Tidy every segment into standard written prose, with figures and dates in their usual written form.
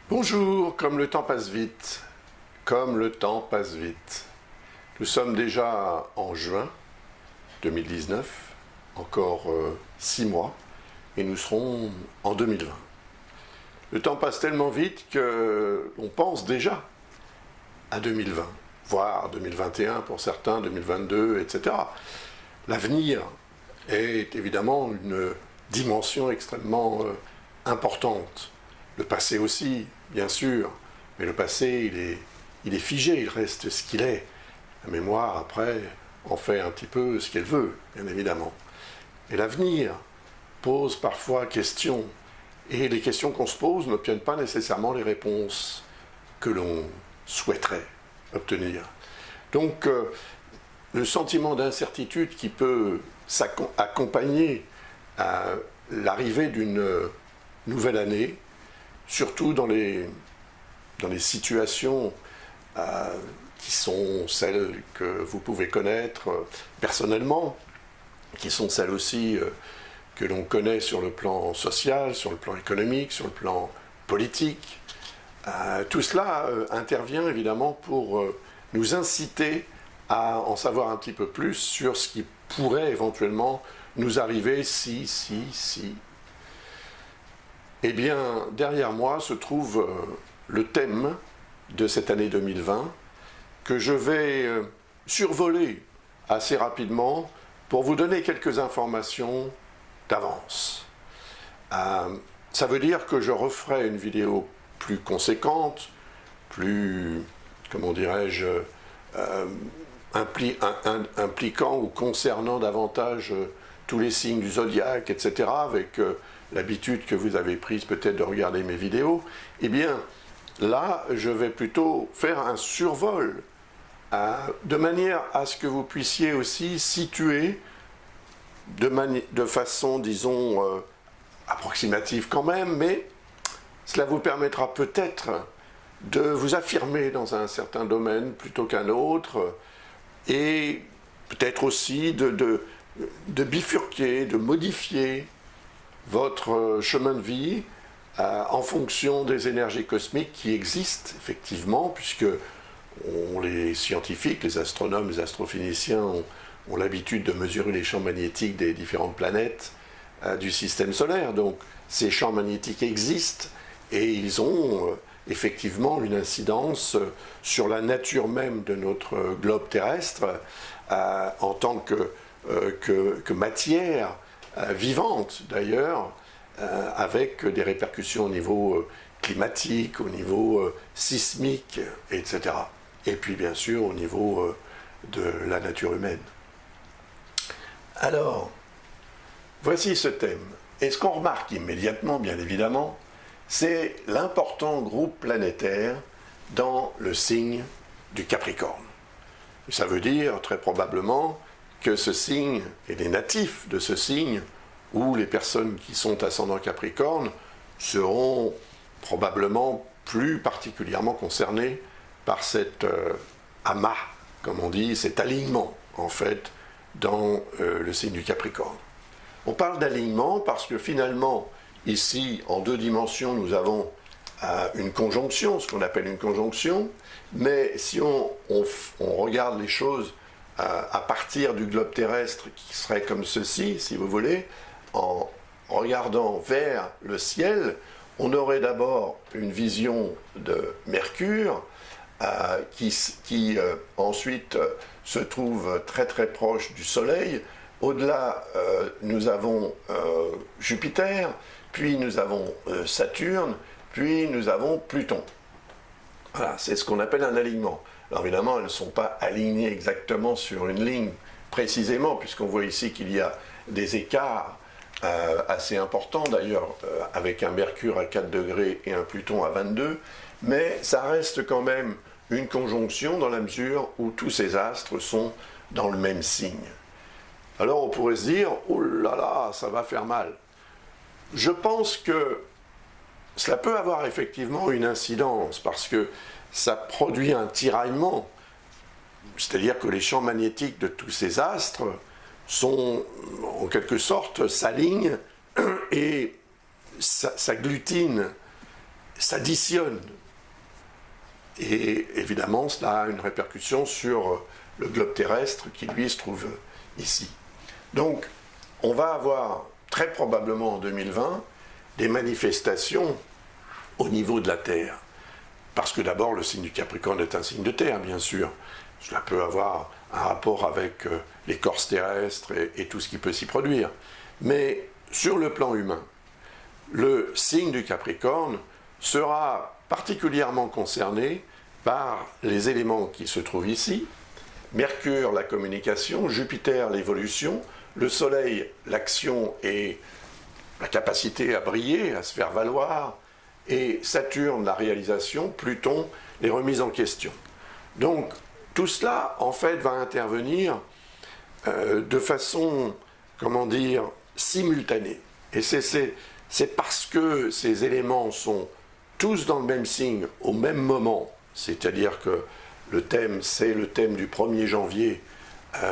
Bonjour, comme le temps passe vite, comme le temps passe vite. Nous sommes déjà en juin 2019, encore 6 mois, et nous serons en 2020. Le temps passe tellement vite qu'on pense déjà à 2020, voire 2021 pour certains, 2022, etc. L'avenir est évidemment une dimension extrêmement importante. Le passé aussi, bien sûr, mais le passé, il est figé, il reste ce qu'il est. La mémoire, après, en fait un petit peu ce qu'elle veut, bien évidemment. Et l'avenir pose parfois question, et les questions qu'on se pose n'obtiennent pas nécessairement les réponses que l'on souhaiterait obtenir. Donc, le sentiment d'incertitude qui peut accompagner l'arrivée d'une nouvelle année, surtout dans les situations qui sont celles que vous pouvez connaître personnellement, qui sont celles aussi que l'on connaît sur le plan social, sur le plan économique, sur le plan politique. Tout cela intervient évidemment pour nous inciter à en savoir un petit peu plus sur ce qui pourrait éventuellement nous arriver si. Eh bien, derrière moi se trouve le thème de cette année 2020 que je vais survoler assez rapidement pour vous donner quelques informations d'avance. Ça veut dire que je referai une vidéo plus conséquente, plus, comment dirais-je, impliquant ou concernant davantage tous les signes du zodiaque, etc., avec l'habitude que vous avez prise peut-être de regarder mes vidéos, eh bien, là, je vais plutôt faire un survol, de manière à ce que vous puissiez aussi situer de façon, disons, approximative quand même, mais cela vous permettra peut-être de vous affirmer dans un certain domaine plutôt qu'un autre, et peut-être aussi de bifurquer, de modifier votre chemin de vie en fonction des énergies cosmiques qui existent effectivement, puisque les scientifiques, les astronomes, les astrophysiciens ont l'habitude de mesurer les champs magnétiques des différentes planètes du système solaire. Donc ces champs magnétiques existent et ils ont effectivement une incidence sur la nature même de notre globe terrestre en tant que matière vivante d'ailleurs, avec des répercussions au niveau climatique, au niveau sismique, etc. Et puis bien sûr au niveau de la nature humaine. Alors, voici ce thème. Et ce qu'on remarque immédiatement, bien évidemment, c'est l'important groupe planétaire dans le signe du Capricorne. Ça veut dire très probablement que ce signe et les natifs de ce signe, ou les personnes qui sont ascendants Capricorne, seront probablement plus particulièrement concernés par cet amas, comme on dit, cet alignement, en fait, dans le signe du Capricorne. On parle d'alignement parce que finalement, ici, en 2 dimensions, nous avons une conjonction, ce qu'on appelle une conjonction, mais si on regarde les choses à partir du globe terrestre qui serait comme ceci, si vous voulez, en regardant vers le ciel, on aurait d'abord une vision de Mercure qui ensuite se trouve très très proche du Soleil. Au-delà, nous avons Jupiter, puis nous avons Saturne, puis nous avons Pluton. Voilà, c'est ce qu'on appelle un alignement. Alors évidemment, elles ne sont pas alignées exactement sur une ligne précisément, puisqu'on voit ici qu'il y a des écarts assez importants, d'ailleurs, avec un Mercure à 4 degrés et un Pluton à 22, mais ça reste quand même une conjonction dans la mesure où tous ces astres sont dans le même signe. Alors on pourrait se dire, oh là là, ça va faire mal. Je pense que cela peut avoir effectivement une incidence, parce que ça produit un tiraillement, c'est-à-dire que les champs magnétiques de tous ces astres sont, en quelque sorte, s'alignent et s'agglutinent s'additionnent. Et évidemment, cela a une répercussion sur le globe terrestre qui, lui, se trouve ici. Donc, on va avoir très probablement en 2020 des manifestations au niveau de la Terre. Parce que d'abord, le signe du Capricorne est un signe de Terre, bien sûr. Cela peut avoir un rapport avec l'écorce terrestre et tout ce qui peut s'y produire. Mais sur le plan humain, le signe du Capricorne sera particulièrement concerné par les éléments qui se trouvent ici. Mercure, la communication, Jupiter, l'évolution, le Soleil, l'action et la capacité à briller, à se faire valoir, et Saturne, la réalisation, Pluton, les remises en question. Donc, tout cela, en fait, va intervenir de façon, comment dire, simultanée. Et c'est parce que ces éléments sont tous dans le même signe, au même moment, c'est-à-dire que le thème, c'est le thème du 1er janvier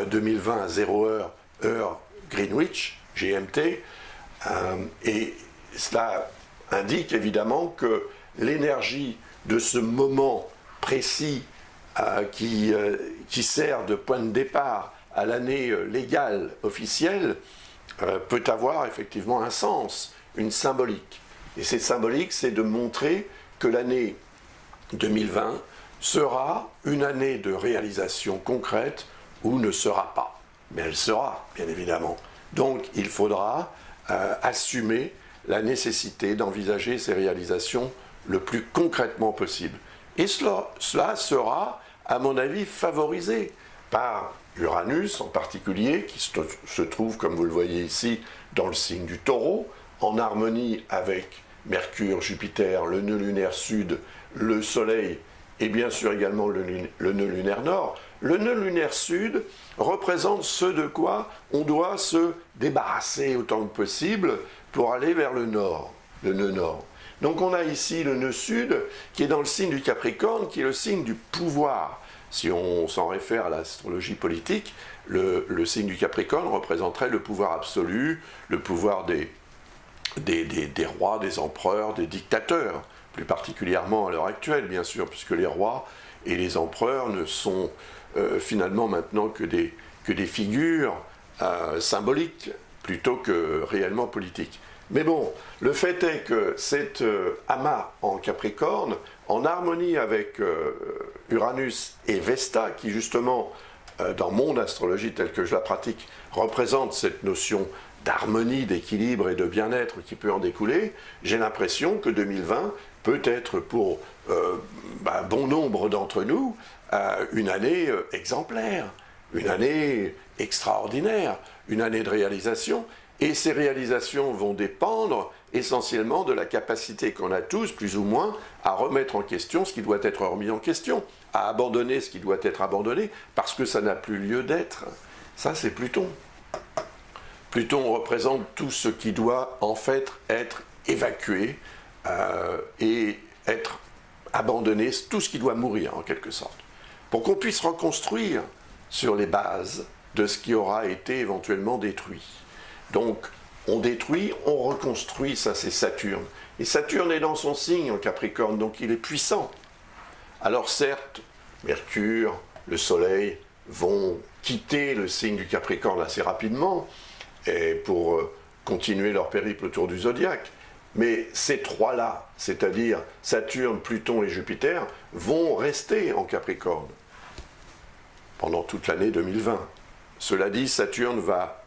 2020 à 0h, heure Greenwich, GMT, et cela indique évidemment que l'énergie de ce moment précis qui sert de point de départ à l'année légale officielle peut avoir effectivement un sens, une symbolique. Et cette symbolique, c'est de montrer que l'année 2020 sera une année de réalisation concrète ou ne sera pas. Mais elle sera, bien évidemment. Donc il faudra assumer la nécessité d'envisager ces réalisations le plus concrètement possible. Et cela sera, à mon avis, favorisé par Uranus en particulier, qui se trouve, comme vous le voyez ici, dans le signe du Taureau, en harmonie avec Mercure, Jupiter, le nœud lunaire sud, le Soleil et bien sûr également le nœud lunaire nord. Le nœud lunaire sud représente ce de quoi on doit se débarrasser autant que possible pour aller vers le nord, le nœud nord. Donc on a ici le nœud sud qui est dans le signe du Capricorne, qui est le signe du pouvoir. Si on s'en réfère à l'astrologie politique, le signe du Capricorne représenterait le pouvoir absolu, le pouvoir des rois, des empereurs, des dictateurs, plus particulièrement à l'heure actuelle, bien sûr, puisque les rois et les empereurs ne sont finalement maintenant que des figures symboliques, plutôt que réellement politiques. Mais bon, le fait est que cet amas en Capricorne, en harmonie avec Uranus et Vesta, qui justement, dans mon astrologie telle que je la pratique, représente cette notion d'harmonie, d'équilibre et de bien-être qui peut en découler, j'ai l'impression que 2020 peut être pour bon nombre d'entre nous une année exemplaire, une année extraordinaire, une année de réalisation. Et ces réalisations vont dépendre essentiellement de la capacité qu'on a tous, plus ou moins, à remettre en question ce qui doit être remis en question, à abandonner ce qui doit être abandonné, parce que ça n'a plus lieu d'être. Ça, c'est Pluton. Pluton représente tout ce qui doit en fait être évacué et être abandonné, tout ce qui doit mourir en quelque sorte, pour qu'on puisse reconstruire sur les bases de ce qui aura été éventuellement détruit. Donc, on détruit, on reconstruit, ça c'est Saturne. Et Saturne est dans son signe en Capricorne, donc il est puissant. Alors certes, Mercure, le Soleil vont quitter le signe du Capricorne assez rapidement et pour continuer leur périple autour du zodiaque. Mais ces trois-là, c'est-à-dire Saturne, Pluton et Jupiter, vont rester en Capricorne pendant toute l'année 2020. Cela dit, Saturne va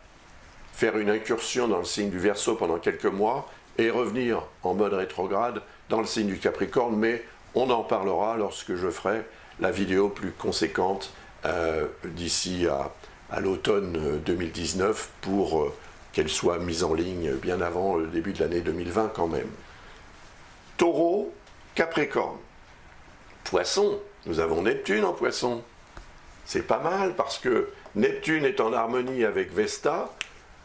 faire une incursion dans le signe du Verseau pendant quelques mois et revenir en mode rétrograde dans le signe du Capricorne, mais on en parlera lorsque je ferai la vidéo plus conséquente d'ici à l'automne 2019 pour qu'elle soit mise en ligne bien avant le début de l'année 2020 quand même. Taureau, Capricorne. Poisson, nous avons Neptune en Poisson. C'est pas mal parce que Neptune est en harmonie avec Vesta.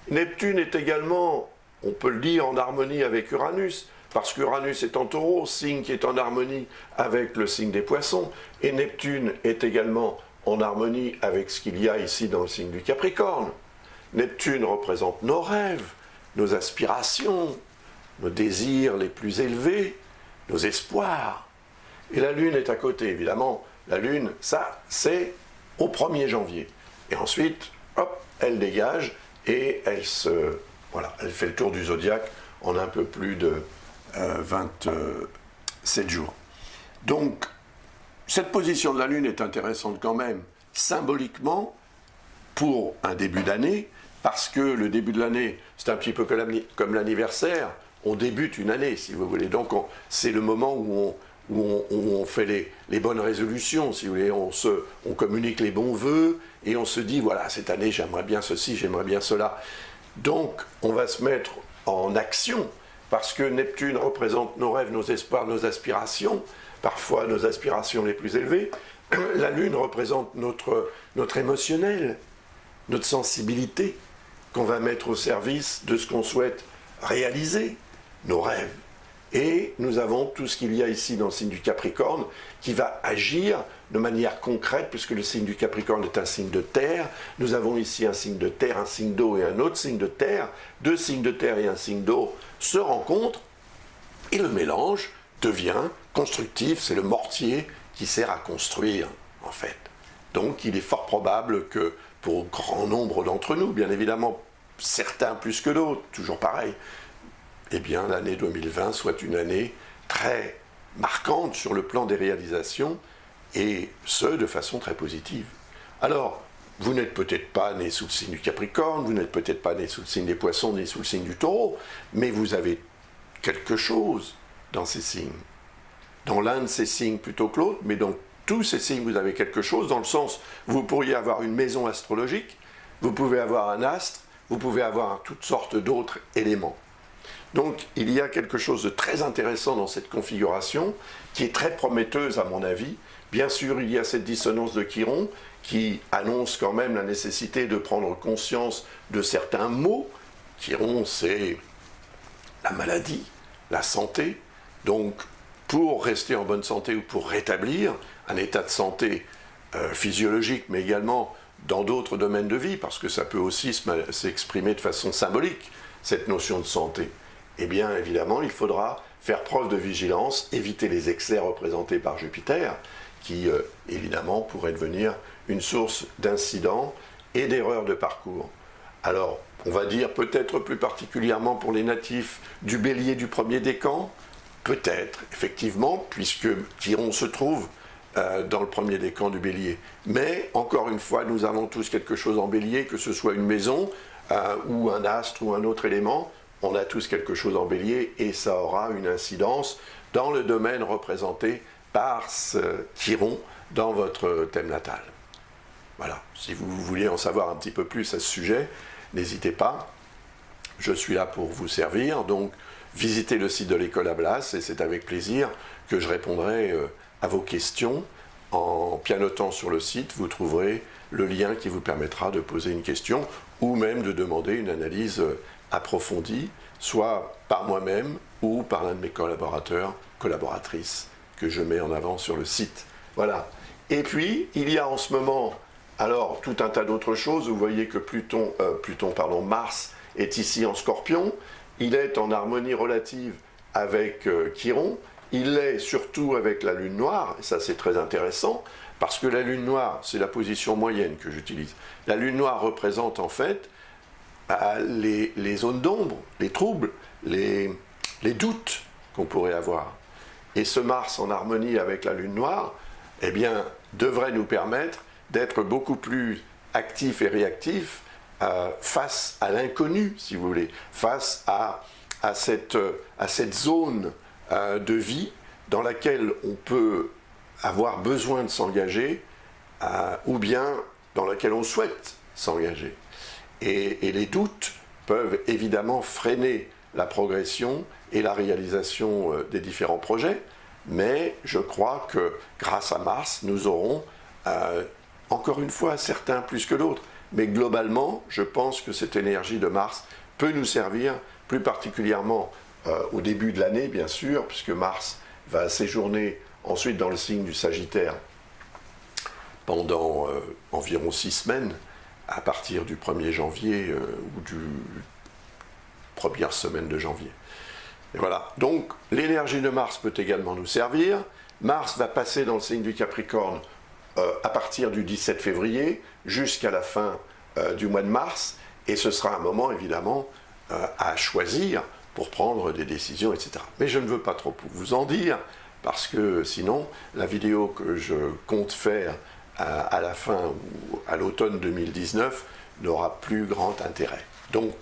Neptune est également, on peut le dire, en harmonie avec Uranus, parce qu'Uranus est en Taureau, signe qui est en harmonie avec le signe des Poissons, et Neptune est également en harmonie avec ce qu'il y a ici dans le signe du Capricorne. Neptune représente nos rêves, nos aspirations, nos désirs les plus élevés, nos espoirs. Et la Lune est à côté, évidemment. La Lune, ça, c'est au 1er janvier. Et ensuite, hop, elle dégage et elle fait le tour du zodiaque en un peu plus de 27 jours. Donc, cette position de la Lune est intéressante quand même, symboliquement, pour un début d'année, parce que le début de l'année, c'est un petit peu comme l'anniversaire, on débute une année, si vous voulez. Donc, c'est le moment où on fait les bonnes résolutions, si vous voulez, on communique les bons vœux, et on se dit, voilà, cette année, j'aimerais bien ceci, j'aimerais bien cela. Donc, on va se mettre en action, parce que Neptune représente nos rêves, nos espoirs, nos aspirations, parfois nos aspirations les plus élevées. La Lune représente notre émotionnel, notre sensibilité, qu'on va mettre au service de ce qu'on souhaite réaliser, nos rêves. Et nous avons tout ce qu'il y a ici dans le signe du Capricorne qui va agir de manière concrète, puisque le signe du Capricorne est un signe de terre. Nous avons ici un signe de terre, un signe d'eau et un autre signe de terre. 2 signes de terre et un signe d'eau se rencontrent et le mélange devient constructif. C'est le mortier qui sert à construire, en fait. Donc il est fort probable que pour grand nombre d'entre nous, bien évidemment, certains plus que d'autres, toujours pareil, eh bien l'année 2020 soit une année très marquante sur le plan des réalisations, et ce, de façon très positive. Alors, vous n'êtes peut-être pas né sous le signe du Capricorne, vous n'êtes peut-être pas né sous le signe des Poissons, ni sous le signe du Taureau, mais vous avez quelque chose dans ces signes. Dans l'un de ces signes plutôt que l'autre, mais dans tous ces signes, vous avez quelque chose, dans le sens, vous pourriez avoir une maison astrologique, vous pouvez avoir un astre, vous pouvez avoir toutes sortes d'autres éléments. Donc, il y a quelque chose de très intéressant dans cette configuration, qui est très prometteuse à mon avis. Bien sûr, il y a cette dissonance de Chiron, qui annonce quand même la nécessité de prendre conscience de certains maux. Chiron, c'est la maladie, la santé. Donc, pour rester en bonne santé ou pour rétablir un état de santé physiologique, mais également dans d'autres domaines de vie, parce que ça peut aussi s'exprimer de façon symbolique, cette notion de santé, eh bien, évidemment, il faudra faire preuve de vigilance, éviter les excès représentés par Jupiter, qui, évidemment, pourraient devenir une source d'incidents et d'erreurs de parcours. Alors, on va dire peut-être plus particulièrement pour les natifs du Bélier du 1er décan, peut-être, effectivement, puisque Chiron se trouve dans le 1er décan du Bélier. Mais, encore une fois, nous avons tous quelque chose en Bélier, que ce soit une maison, ou un astre, ou un autre élément, on a tous quelque chose en Bélier, et ça aura une incidence dans le domaine représenté par ce Chiron dans votre thème natal. Voilà, si vous voulez en savoir un petit peu plus à ce sujet, n'hésitez pas, je suis là pour vous servir, donc visitez le site de l'école Ablas, et c'est avec plaisir que je répondrai à vos questions. En pianotant sur le site, vous trouverez le lien qui vous permettra de poser une question, ou même de demander une analyse approfondie, soit par moi-même ou par l'un de mes collaborateurs, collaboratrices, que je mets en avant sur le site. Voilà. Et puis, il y a en ce moment, alors, tout un tas d'autres choses. Vous voyez que Mars est ici en Scorpion. Il est en harmonie relative avec Chiron. Il est surtout avec la Lune noire, et ça c'est très intéressant, parce que la Lune noire, c'est la position moyenne que j'utilise. La Lune noire représente en fait les zones d'ombre, les troubles, les doutes qu'on pourrait avoir. Et ce Mars en harmonie avec la Lune noire, eh bien, devrait nous permettre d'être beaucoup plus actifs et réactifs face à l'inconnu, si vous voulez, face à cette zone de vie dans laquelle on peut avoir besoin de s'engager ou bien dans laquelle on souhaite s'engager. Et les doutes peuvent évidemment freiner la progression et la réalisation des différents projets, mais je crois que grâce à Mars, nous aurons, encore une fois, certains plus que d'autres, mais globalement, je pense que cette énergie de Mars peut nous servir, plus particulièrement au début de l'année, bien sûr, puisque Mars va séjourner ensuite dans le signe du Sagittaire pendant environ 6 semaines, à partir du 1er janvier ou du première semaine de janvier. Et voilà. Donc, l'énergie de Mars peut également nous servir. Mars va passer dans le signe du Capricorne à partir du 17 février jusqu'à la fin du mois de mars. Et ce sera un moment, évidemment, à choisir pour prendre des décisions, etc. Mais je ne veux pas trop vous en dire, parce que sinon, la vidéo que je compte faire à la fin ou à l'automne 2019 n'aura plus grand intérêt. Donc,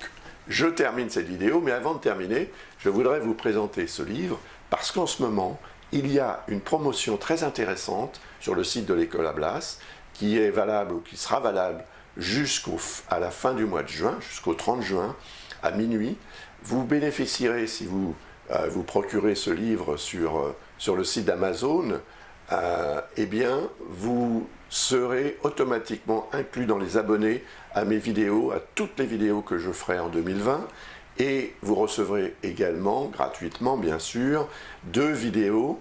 je termine cette vidéo, mais avant de terminer, je voudrais vous présenter ce livre, parce qu'en ce moment, il y a une promotion très intéressante sur le site de l'École à Blas, qui est valable ou qui sera valable jusqu'à la fin du mois de juin, jusqu'au 30 juin, à minuit. Vous bénéficierez, si vous vous procurez ce livre sur le site d'Amazon, eh bien, vous serez automatiquement inclus dans les abonnés à mes vidéos, à toutes les vidéos que je ferai en 2020, et vous recevrez également, gratuitement bien sûr, 2 vidéos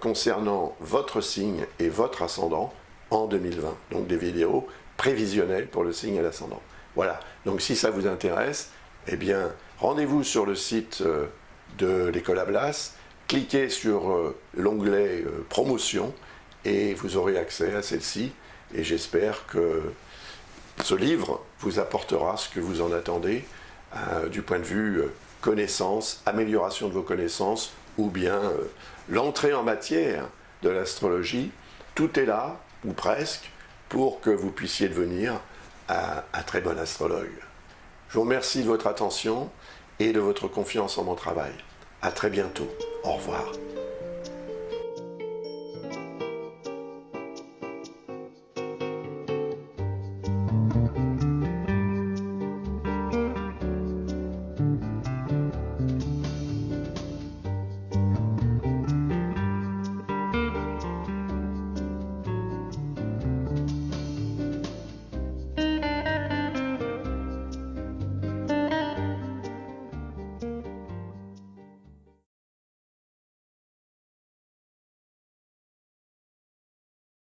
concernant votre signe et votre ascendant en 2020. Donc des vidéos prévisionnelles pour le signe et l'ascendant. Voilà, donc si ça vous intéresse, eh bien, rendez-vous sur le site de l'École à Blas, cliquez sur l'onglet promotion et vous aurez accès à celle-ci. Et j'espère que ce livre vous apportera ce que vous en attendez du point de vue connaissance, amélioration de vos connaissances ou bien l'entrée en matière de l'astrologie. Tout est là, ou presque, pour que vous puissiez devenir un très bon astrologue. Je vous remercie de votre attention et de votre confiance en mon travail. À très bientôt. Au revoir.